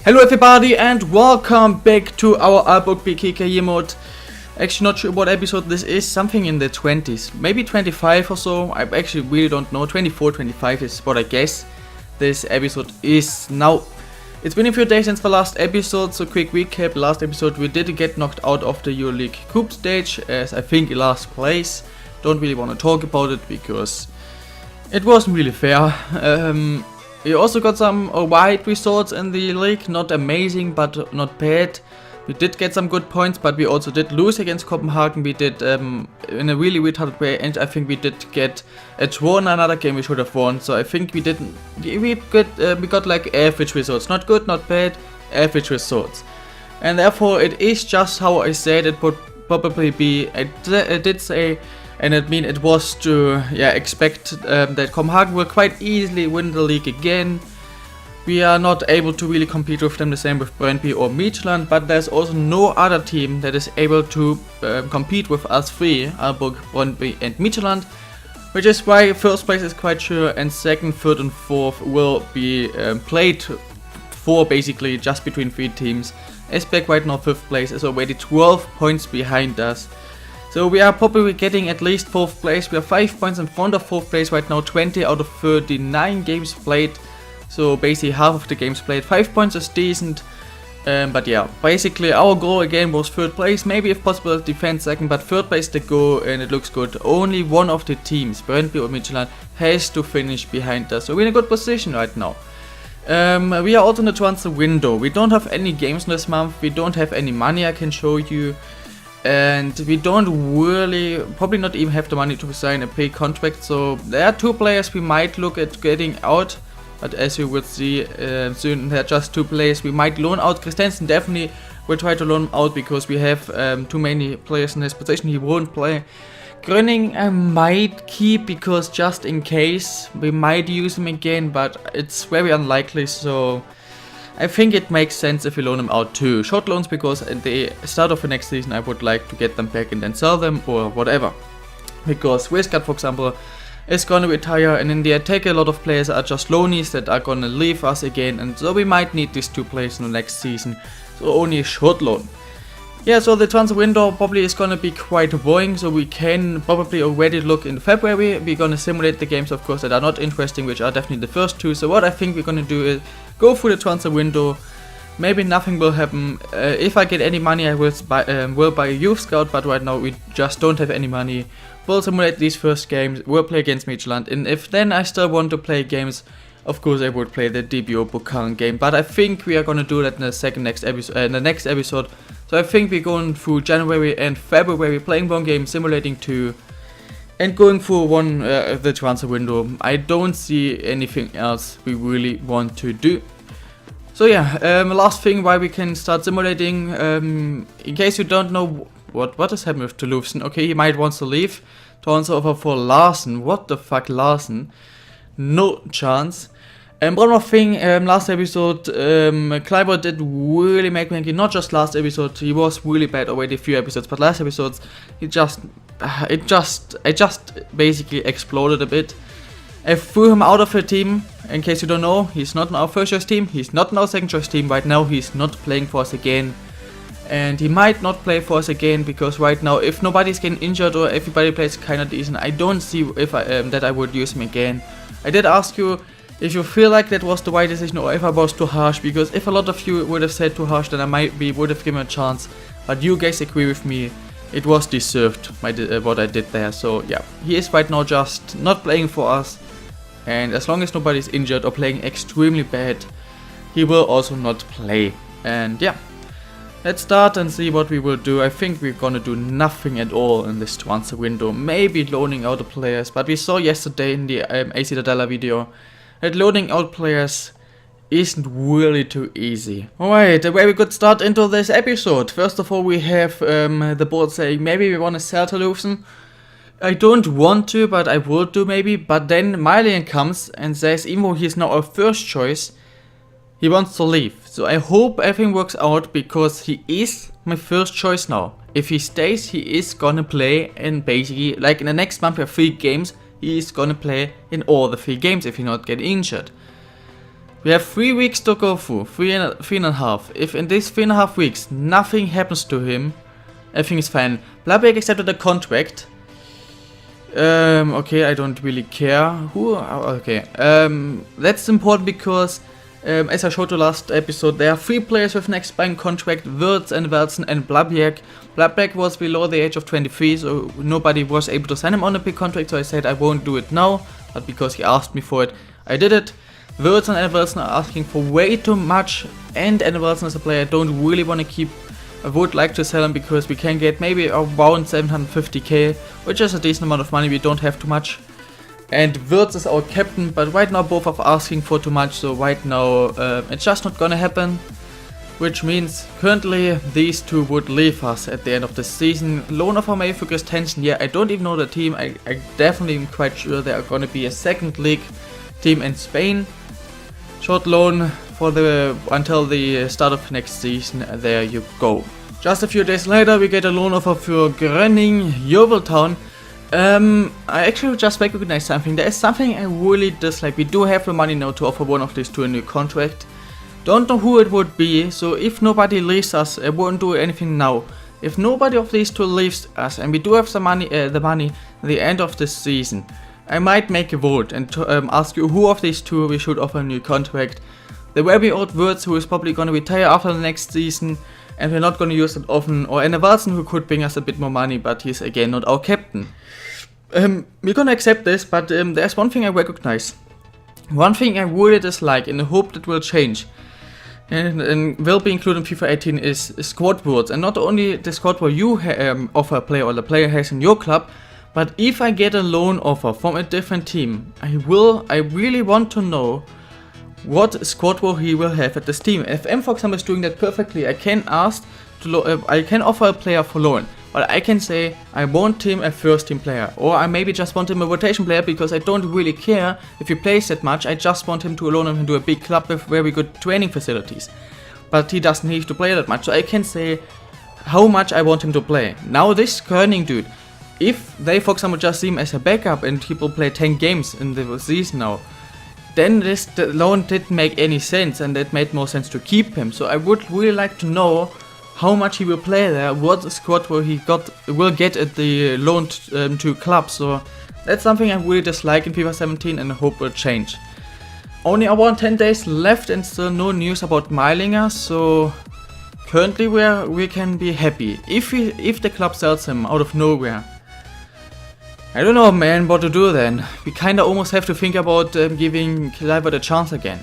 Hello everybody and welcome back to our AALBORG BKK year mode. Actually not sure what episode this is, something in the 20s, maybe 25 or so, I actually really don't know, 24, 25 is what I guess this episode is now. It's been a few days since the last episode, so quick recap. Last episode we did get knocked out of the EuroLeague group stage as I think in last place. Don't really want to talk about it because it wasn't really fair. We also got some wide results in the league, not amazing but not bad. We did get some good points, but we also did lose against Copenhagen. We did in a really retarded way, and I think we did get a draw in another game we should have won. So I think we didn't. We got like average results, not good, not bad, average results, and therefore it is just how I said it would probably be. I did say. And I mean, it was to expect that Copenhagen will quite easily win the league again. We are not able to really compete with them, the same with Brøndby or Midtjylland, but there's also no other team that is able to compete with us three, AALBORG, Brøndby and Midtjylland, which is why first place is quite sure and second, third and fourth will be played for basically just between three teams. Esbjerg right now fifth place is already 12 points behind us. So we are probably getting at least 4th place. We are 5 points in front of 4th place right now, 20 out of 39 games played. So basically half of the games played. 5 points is decent. But yeah, basically our goal again was 3rd place. Maybe if possible defend 2nd, but 3rd place the goal and it looks good. Only one of the teams, Brøndby or Midtjylland, has to finish behind us. So we're in a good position right now. We are also in the transfer window. We don't have any games this month. We don't have any money I can show you. And we don't really, probably not even have the money to sign a paid contract. So there are 2 players we might look at getting out. But as you will see soon, there are just 2 players we might loan out. Christensen definitely will try to loan out because we have too many players in his position. He won't play. Gröning I might keep because just in case we might use him again, but it's very unlikely. So I think it makes sense if we loan them out too. Short loans because at the start of the next season I would like to get them back and then sell them or whatever. Because Westgard, for example, is gonna retire, and in the attack a lot of players are just loanies that are gonna leave us again, and so we might need these 2 players in the next season. So only a short loan. Yeah, so the transfer window probably is gonna be quite boring, so we can probably already look in February. We're gonna simulate the games, of course, that are not interesting, which are definitely the first 2. So what I think we're gonna do is go through the transfer window. Maybe nothing will happen. If I get any money, I will buy a youth scout, but right now we just don't have any money. We'll simulate these first games. We'll play against Midtjylland, and if then I still want to play games, of course I would play the DBO Pokal game. But I think we are gonna do that in the next episode. So I think we're going through January and February, playing 1 game, simulating 2, and going through the transfer window. I don't see anything else we really want to do. So yeah, last thing why we can start simulating. In case you don't know what is happening with Toulouse. Okay, he might want to leave. Transfer over for Larsen. What the fuck, Larsen? No chance. One more thing, last episode, Kleiber did really make me angry. Not just last episode, he was really bad already a few episodes, but last episodes, I just basically exploded a bit. I threw him out of the team. In case you don't know, he's not in our first choice team, he's not in our second choice team. Right now, he's not playing for us again. And he might not play for us again, because right now, if nobody's getting injured or everybody plays kinda decent, I don't see if that I would use him again. I did ask you if you feel like that was the right decision or if I was too harsh, because if a lot of you would have said too harsh, then I would have given him a chance. But you guys agree with me, it was deserved what I did there. So yeah, he is right now just not playing for us, and as long as nobody's injured or playing extremely bad, he will also not play. And yeah, let's start and see what we will do. I think we're gonna do nothing at all in this transfer window, maybe loaning out the players, but we saw yesterday in the AC Dalla video that loading out players isn't really too easy. Alright, a very good start into this episode. First of all, we have the board saying maybe we want to sell Toulouse. I don't want to, but I will do maybe. But then Mylian comes and says, even though he's now our first choice, he wants to leave. So I hope everything works out, because he is my first choice now. If he stays, he is gonna play, and basically, like in the next month we have 3 games, he is gonna play in all the 3 games if he not get injured. We have 3 weeks to go through, three and a half. If in these 3.5 weeks nothing happens to him, everything is fine. Blabberg accepted a contract. Okay, I don't really care. Who? Okay. That's important because, as I showed you last episode, there are 3 players with an expiring contract: Wirtz and Welsen and Blabberg. Blabberg was below the age of 23, so nobody was able to sign him on a big contract. So I said I won't do it now, but because he asked me for it, I did it. Wirtz and Welsen are asking for way too much, and Welsen is a player I don't really want to keep. I would like to sell him because we can get maybe around 750k, which is a decent amount of money. We don't have too much. And Wirtz is our captain, but right now both are asking for too much, so right now it's just not gonna happen. Which means currently these two would leave us at the end of the season. Loan offer may focus tension. Yeah, I don't even know the team. I definitely am quite sure they are gonna be a second league team in Spain. Short loan for until the start of next season. There you go. Just a few days later, we get a loan offer for Gröning Joveltown. I actually just recognized something. There is something I really dislike. We do have the money now to offer one of these two a new contract. Don't know who it would be. So if nobody leaves us, I won't do anything now. If nobody of these two leaves us, and we do have some money, the money at the end of this season, I might make a vote and ask you who of these two we should offer a new contract. The very old Wirtz, who is probably going to retire after the next season, and we're not going to use it often, or Anna Wilson, who could bring us a bit more money, but he's again not our captain. We're gonna accept this, but there's one thing I recognize. One thing I really dislike, and I hope that will change, and will be included in FIFA 18, is squad words. And not only the squad where you offer a player or the player has in your club, but if I get a loan offer from a different team, I really want to know what squad role he will have at this team. If M, for example, is doing that perfectly, I can ask I can offer a player for loan, but I can say I want him a first team player, or I maybe just want him a rotation player because I don't really care if he plays that much. I just want him to loan him to a big club with very good training facilities, but he doesn't need to play that much. So I can say how much I want him to play. Now this Gröning dude, if they, for example, just see him as a backup and he will play 10 games in the season now, then the loan didn't make any sense, and it made more sense to keep him. So I would really like to know how much he will play there, what squad will get at the loan to club. So that's something I really dislike in FIFA 17 and I hope will change. Only around 10 days left and still no news about Meilinger, so currently we can be happy. If the club sells him out of nowhere, I don't know, man, what to do then. We kinda almost have to think about giving Kluivert a chance again.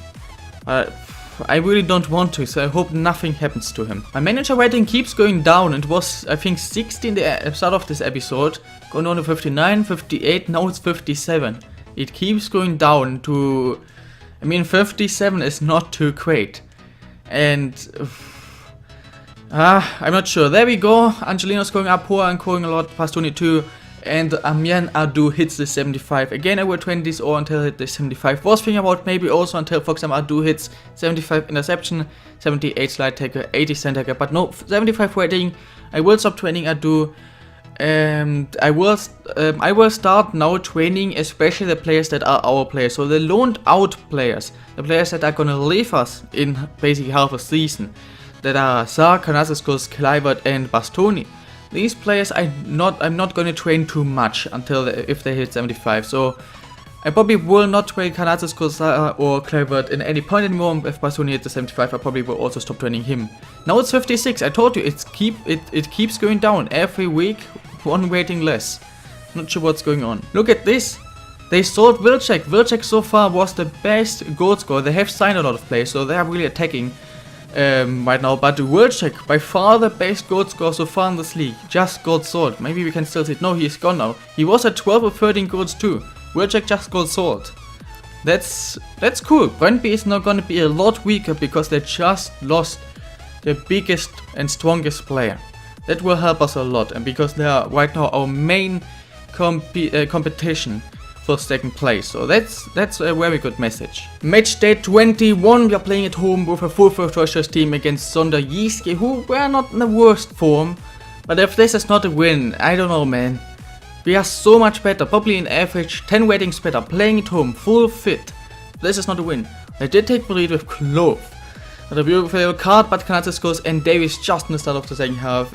I really don't want to, so I hope nothing happens to him. My manager rating keeps going down. It was, I think, 60 in the start of this episode, going on to 59, 58, now it's 57. It keeps going down to, 57 is not too great. And I'm not sure. There we go. Angelino's going up, Poa and going a lot, Pastoni too. And Amian Adu hits the 75. Again, I will train this or until hit the 75. Was thinking about maybe also until, for example, Adu hits 75 interception, 78 slide tackle, 80 center tackle. But no, 75 rating. I will stop training Adu. And I will start now training especially the players that are our players. So the loaned out players. The players that are gonna leave us in basically half a season. That are Sar, Kanasiskus, Kluivert and Bastoni. These players I'm not going to train too much until if they hit 75, so I probably will not train Kanasiskus or Kluivert in any point anymore. If Bastoni hits the 75, I probably will also stop training him. Now it's 56, I told you, it keeps going down every week, one rating less. Not sure what's going on. Look at this, they sold Wilczek. Wilczek so far was the best goal scorer. They have signed a lot of players, so they are really attacking right now, but Wilczek, by far the best goal scorer so far in this league, just got sold. Maybe we can still see it. No, he's gone now. He was at 12 or 13 goals too. Wilczek just got sold. That's cool. Brøndby is now gonna be a lot weaker because they just lost their biggest and strongest player. That will help us a lot, and because they are right now our main competition for second place, so that's a very good message. Match day 21, we are playing at home with a full first rushers team against Sonder Yiske, who were not in the worst form, but if this is not a win, I don't know, man. We are so much better, probably in average 10 ratings better, playing at home, full fit. This is not a win. They did take the lead with Clove. Not a beautiful yellow card, but Kanata scores and Davies just in the start of the second half.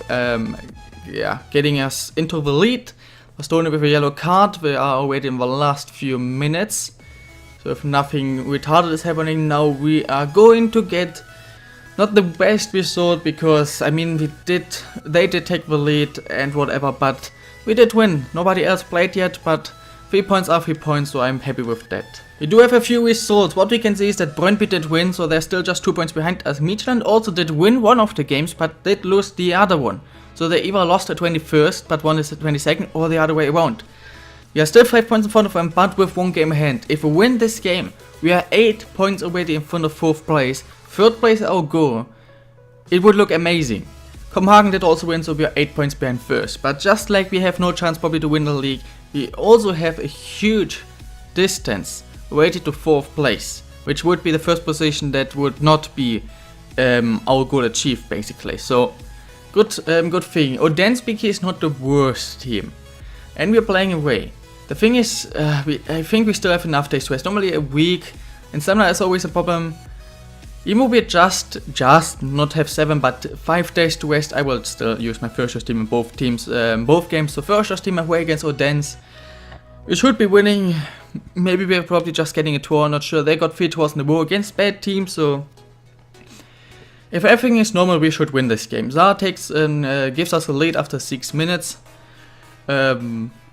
Yeah, getting us into the lead. Estonia with a yellow card. We are already in the last few minutes. So if nothing retarded is happening now, we are going to get not the best result, because I mean they did take the lead and whatever, but we did win. Nobody else played yet, but 3 points are 3 points, so I'm happy with that. We do have a few results. What we can see is that Brøndby did win, so they're still just 2 points behind us. Midtjylland also did win one of the games, but did lose the other one. So they either lost the 21st, but won the 22nd, or the other way around. We are still 5 points in front of them, but with 1 game ahead. If we win this game, we are 8 points already in front of 4th place. 3rd place is our goal. It would look amazing. Copenhagen did also win, so we are 8 points behind first. But just like we have no chance probably to win the league, we also have a huge distance rated to 4th place, which would be the first position that would not be our goal achieved basically. So good thing. Odense BK is not the worst team, and we are playing away. The thing is, I think we still have enough days to rest. Normally a week, and sometimes is always a problem. Even we just not have 7 but 5 days to rest, I will still use my first choice team in both teams, both games. So first choice team away against Odense. We should be winning. Maybe we're probably just getting a tour, not sure. They got 3 tours in a row against bad teams, so if everything is normal, we should win this game. Zara takes gives us a lead after 6 minutes.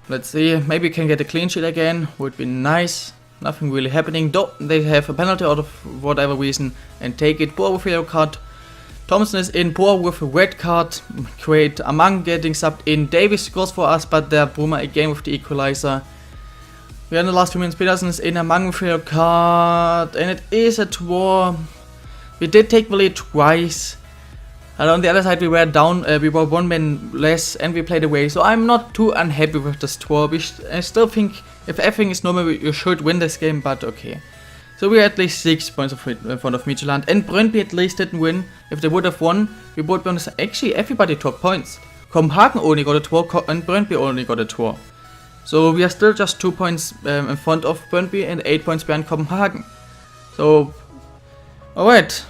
Let's see, maybe we can get a clean sheet again, would be nice. Nothing really happening, though they have a penalty out of whatever reason and take it. Boer with a yellow card. Thompson is in, Boer with a red card. Great, Amang getting subbed in. Davies scores for us, but there Bruma again with the equalizer. We are in the last few minutes. Peterson is in, Amang with a yellow card, and it is a draw. We did take the lead twice. And on the other side we were down, we were 1 man less and we played away, so I'm not too unhappy with this draw. I still think if everything is normal we should win this game, but okay. So we are at least 6 points in front of Midtjylland, and Brøndby at least didn't win. If they would have won, we would be on the... Actually everybody took points. Copenhagen only got a draw and Brøndby only got a draw. So we are still just 2 points in front of Brøndby and 8 points behind Copenhagen. So... Alright,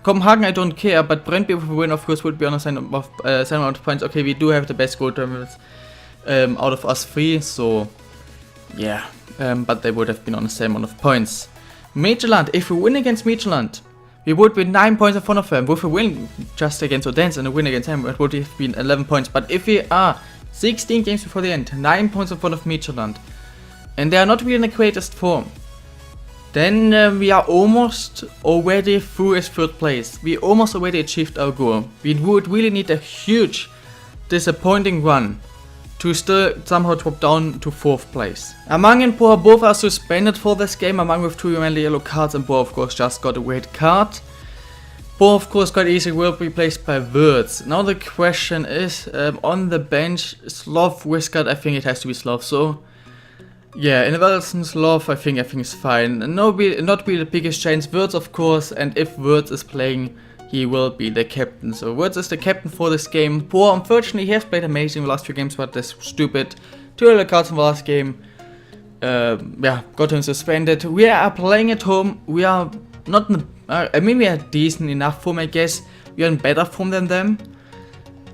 Copenhagen I don't care, but Brøndby if we win of course would be on the same amount of points. Okay, we do have the best goal terminals out of us 3, so yeah, but they would have been on the same amount of points. Midtjylland, if we win against Midtjylland, we would be 9 points in front of them. With a win just against Odense and a win against them, it would have been 11 points. But if we are 16 games before the end, 9 points in front of Midtjylland, and they are not really in the greatest form, then we are almost already through as 3rd place. We almost already achieved our goal. We would really need a huge disappointing run to still somehow drop down to 4th place. Amang and Boer both are suspended for this game. Amang with 2 yellow cards and Boer of course just got a red card. Boer of course quite easy will be replaced by Wirtz. Now the question is on the bench, Sloth, Whiskered, I think it has to be Sloth. So yeah, in Welson's love, I think everything is fine. Not really the biggest chance. Wirtz, of course, and if Wirtz is playing, he will be the captain. So Wirtz is the captain for this game. Boer, unfortunately, he has played amazing in the last few games, but that's stupid. 2 yellow cards in the last game. Yeah, got him suspended. We are playing at home. We are not in the, I mean, we are decent enough form, I guess. We are in better form than them.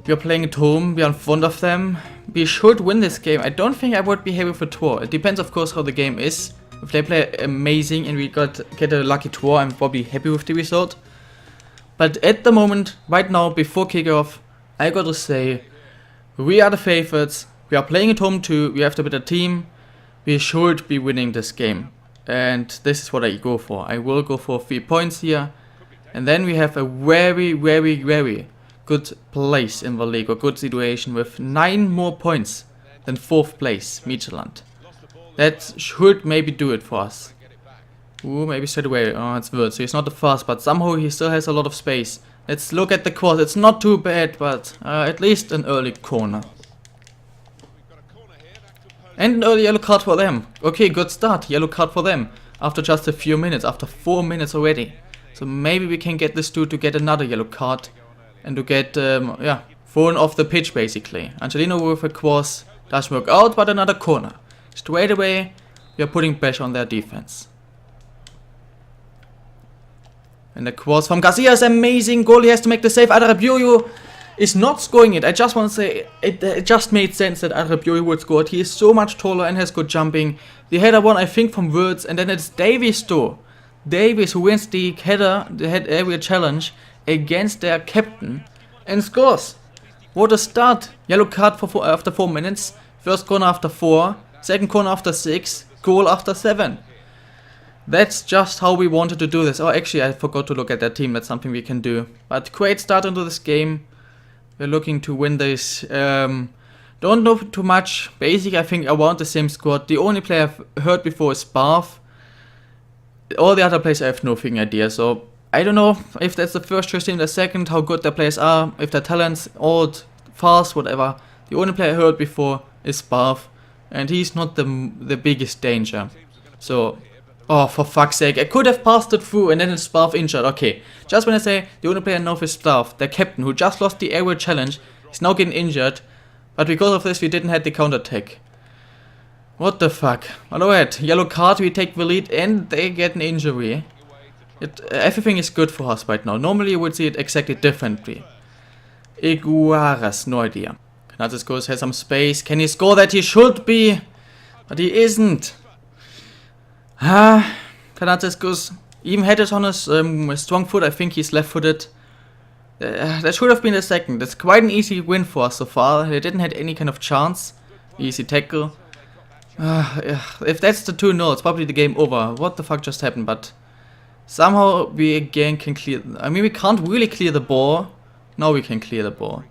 We are playing at home. We are in front of them. We should win this game. I don't think I would be happy with a draw. It depends of course how the game is. If they play amazing and we get a lucky draw, I'm probably happy with the result. But at the moment, right now, before kickoff, I gotta say, we are the favorites. We are playing at home too. We have the better team. We should be winning this game. And this is what I go for. I will go for 3 points here. And then we have a very good place in the league, or good situation, with 9 more points than 4th place, Midtjylland. That should maybe do it for us. Ooh, maybe straight away. Oh, it's Wirtz. So he's not the fast, but somehow he still has a lot of space. Let's look at the cross. It's not too bad, but at least an early corner. And an early yellow card for them. Okay, good start. Yellow card for them. After just a few minutes, after 4 minutes already. So maybe we can get this dude to get another yellow card. And to get, yeah, thrown off the pitch basically. Angelino with a cross doesn't work out, but another corner. Straight away, we are putting pressure on their defense. And the cross from Garcia is amazing. Goalie has to make the save. Adarabioyo is not scoring it. I just want to say, it just made sense that Adarabioyo would score it. He is so much taller and has good jumping. The header one, I think, from Wirtz. And then it's Davies though. Davies who wins the header, the head area challenge against their captain and scores. What a start. Yellow card for after 4 minutes. First corner after 4. Second corner after 6. Goal after 7. That's just how we wanted to do this. Oh, actually, I forgot to look at that team. That's something we can do. But great start into this game. We're looking to win this. Don't know too much. Basic, I think around the same squad. The only player I've heard before is Barth. All the other players I have no freaking idea. So I don't know if that's the first choice team, the second, how good their players are, if their talents, old, fast, whatever. The only player I heard before is Barth. And he's not the biggest danger. So... oh, for fuck's sake, I could have passed it through and then it's Barth injured. Okay, just when I say the only player I know is Barth, their captain, who just lost the aerial challenge, is now getting injured. But because of this, we didn't have the counter-attack. What the fuck? Alright, yellow card, we take the lead and they get an injury. Everything is good for us right now. Normally you would see it exactly differently. Iguaras, no idea. Kanatis goes, has some space. Can he score that? He should be, but he isn't. Kanatis goes, even had it on his strong foot. I think he's left-footed. That should have been a second. That's quite an easy win for us so far. They didn't have any kind of chance. Easy tackle. If that's the 2-0, it's probably the game over. What the fuck just happened? But somehow we again can clear. I mean, we can't really clear the ball. Now we can clear the ball.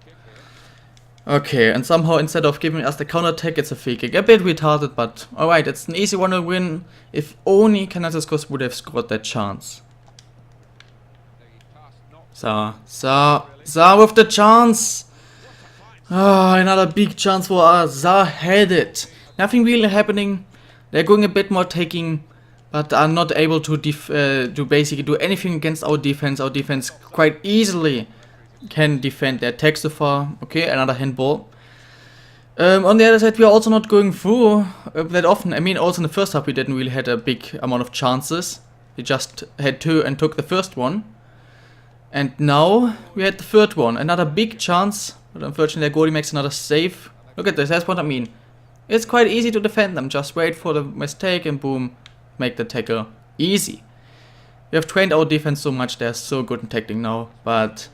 Okay, and somehow instead of giving us the counter-attack, it's a free kick. A bit retarded, but alright, it's an easy 1-0 win. If only Kanatis would have scored that chance. Sa with the chance! Ah, another big chance for us. Sa had it. Nothing really happening. They're going a bit more taking, but are not able to basically do anything against our defense. Our defense quite easily can defend their attack so far. Okay, another handball. On the other side, we are also not going through that often. I mean, also in the first half, we didn't really had a big amount of chances. We just had 2 and took the first one. And now we had the third one. Another big chance, but unfortunately, their goalie makes another save. Look at this. That's what I mean. It's quite easy to defend them. Just wait for the mistake and boom, make the tackle easy. We have trained our defense so much. They're so good in tackling now, but.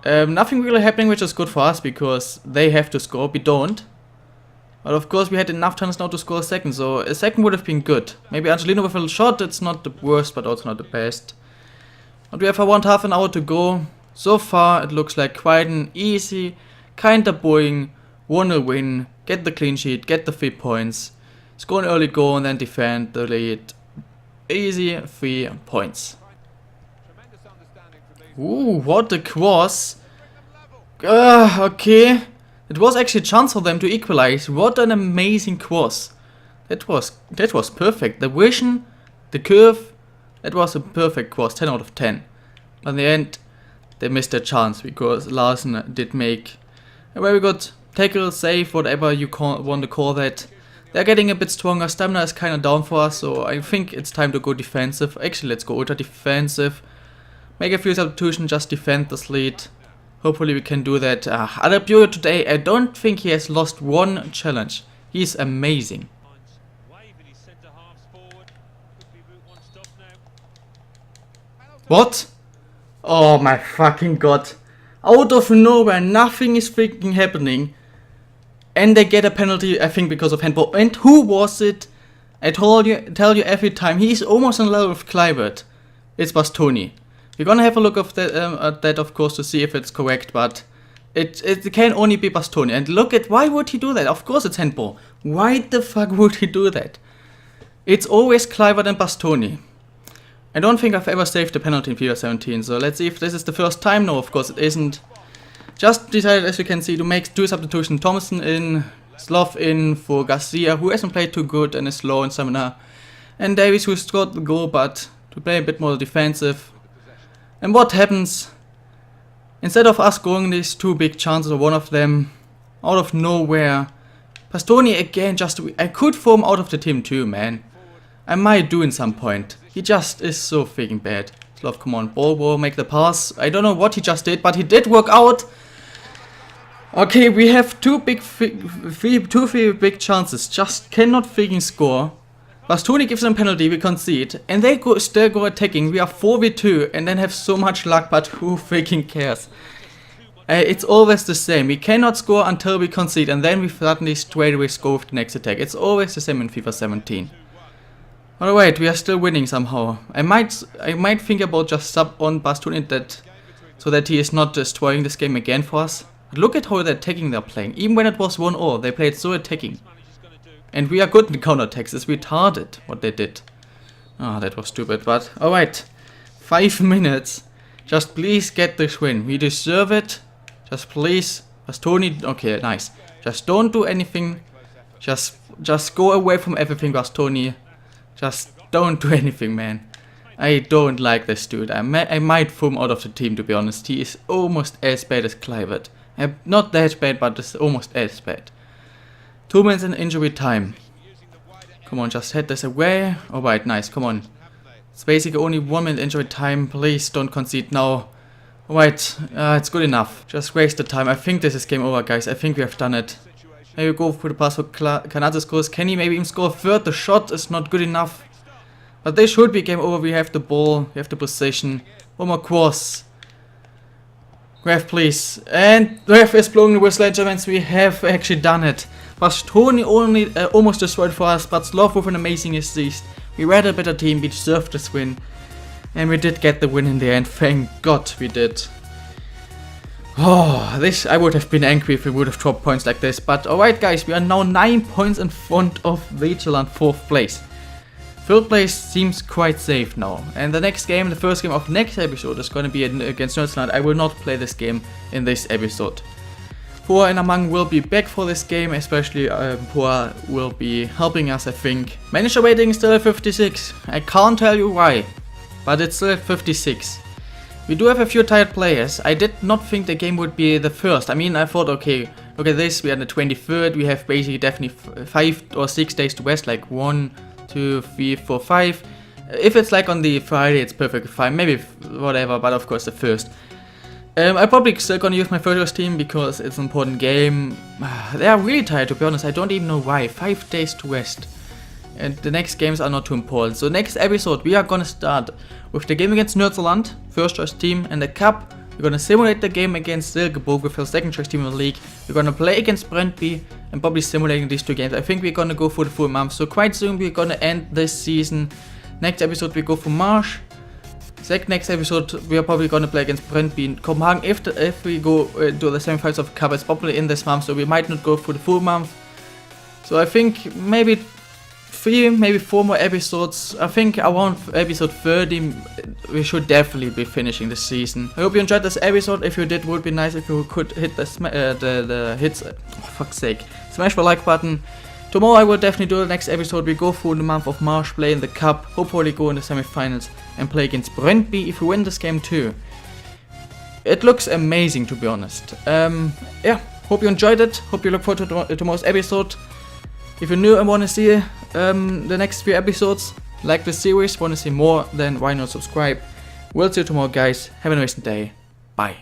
Nothing really happening, which is good for us because they have to score, we don't. But of course we had enough chance now to score a second, so a second would have been good. Maybe Angelino with a little shot, it's not the worst but also not the best. But we have around half an hour to go. So far it looks like quite an easy, kinda boring 1-0 win. Get the clean sheet, get the 3 points. Score an early goal and then defend the lead. Easy 3 points. Ooh, what a cross. Okay. It was actually a chance for them to equalize. What an amazing cross. That was perfect. The vision, the curve, that was a perfect cross. 10 out of 10. But in the end, they missed their chance because Larsen did make a very good tackle, save, whatever you want to call that. They're getting a bit stronger. Stamina is kind of down for us, so I think it's time to go defensive. Actually, let's go ultra defensive. Make a few substitutions, just defend this lead. Hopefully we can do that. Adarabioyo today, I don't think he has lost 1 challenge. He's amazing. What? Oh my fucking god. Out of nowhere, nothing is freaking happening. And they get a penalty, I think, because of handball. And who was it? I tell you every time, he's almost on level with Kluivert. It's Bastoni. We're gonna have a look at that, of course, to see if it's correct, but it can only be Bastoni. And look at, why would he do that? Of course it's handball. Why the fuck would he do that? It's always Kluivert and Bastoni. I don't think I've ever saved a penalty in FIFA 17, so let's see if this is the first time. No, of course it isn't. Just decided, as you can see, to make 2 substitutions. Thompson in, Sloth in for Garcia, who hasn't played too good and is slow in stamina. And Davies, who scored the goal, but to play a bit more defensive. And what happens? Instead of us scoring these 2 big chances, or one of them, out of nowhere, Bastoni again, I could throw him out of the team too, man. I might do in some point. He just is so freaking bad. Slav, come on. Ball, make the pass. I don't know what he just did, but he did work out. Okay, we have two big chances. Just cannot freaking score. Bastoni gives them penalty, we concede. And they still go attacking. We are 4v2 and then have so much luck, but who freaking cares? It's always the same. We cannot score until we concede, and then we suddenly straight away score with the next attack. It's always the same in FIFA 17. Alright, we are still winning somehow. I might think about just sub on Bastoni that so that he is not destroying this game again for us. But look at how the attacking they're playing. Even when it was 1-0, they played so attacking. And we are good in counterattacks. It's retarded what they did. Ah, that was stupid, but alright. 5 minutes. Just please get this win. We deserve it. Just please. Bastoni. Okay, nice. Just don't do anything. Just go away from everything, Bastoni. Just don't do anything, man. I don't like this dude. I might throw him out of the team, to be honest. He is almost as bad as Kluivert. Not that bad, but it's almost as bad. 2 minutes in injury time. Come on, just head this away. Alright, nice, come on. It's basically only 1 minute injury time. Please don't concede now. Alright, it's good enough. Just waste the time. I think this is game over, guys. I think we have done it. Maybe go for the pass for Canazes scores. Can he maybe even score a third? The shot is not good enough. But they should be game over. We have the ball. We have the possession. One more cross. Ref, please. And ref is blowing the whistle, gentlemen. We have actually done it. Bastoni only almost destroyed for us, but Slav with an amazing assist. We were a better team. We deserved this win. And we did get the win in the end. Thank God we did. Oh, I would have been angry if we would have dropped points like this. But alright, guys, we are now 9 points in front of Vigilant 4th place. 3rd place seems quite safe now. And the next game, the first game of next episode, is going to be against Nerdland. I will not play this game in this episode. Poor and Among will be back for this game, especially Poor will be helping us, I think. Manager rating is still at 56. I can't tell you why, but it's still at 56. We do have a few tired players. I did not think the game would be the first. I mean, I thought, okay, look at this, we are on the 23rd, we have basically definitely 5 or 6 days to rest, like 1, 2, 3, 4, 5. If it's like on the Friday, it's perfectly fine, maybe whatever, but of course the first. I'm probably still gonna use my first team because it's an important game. They are really tired, to be honest. I don't even know why. 5 days to rest. And the next games are not too important. So next episode we are gonna start with the game against Nerdland, first choice team, and the cup. We're gonna simulate the game against AALBORG with the second choice team in the league. We're gonna play against Brentby and probably simulating these 2 games. I think we're gonna go for the full month. So quite soon we're gonna end this season. Next episode we go for Marsh. Next episode we are probably gonna play against Brentby in Copenhagen. If we go do the semi-finals of the cup, it's probably in this month, so we might not go for the full month. So I think maybe 3, maybe 4 more episodes. I think around episode 30 we should definitely be finishing the season. I hope you enjoyed this episode. If you did, it would be nice if you could hit the hits. Oh, fuck's sake! Smash the like button. Tomorrow I will definitely do the next episode. We go through the month of March, play in the cup, hopefully go in the semi-finals and play against Brentby if we win this game too. It looks amazing, to be honest. Yeah, hope you enjoyed it. Hope you look forward to tomorrow's episode. If you're new and want to see the next few episodes, like the series, want to see more, then why not subscribe. We'll see you tomorrow, guys. Have an amazing day. Bye.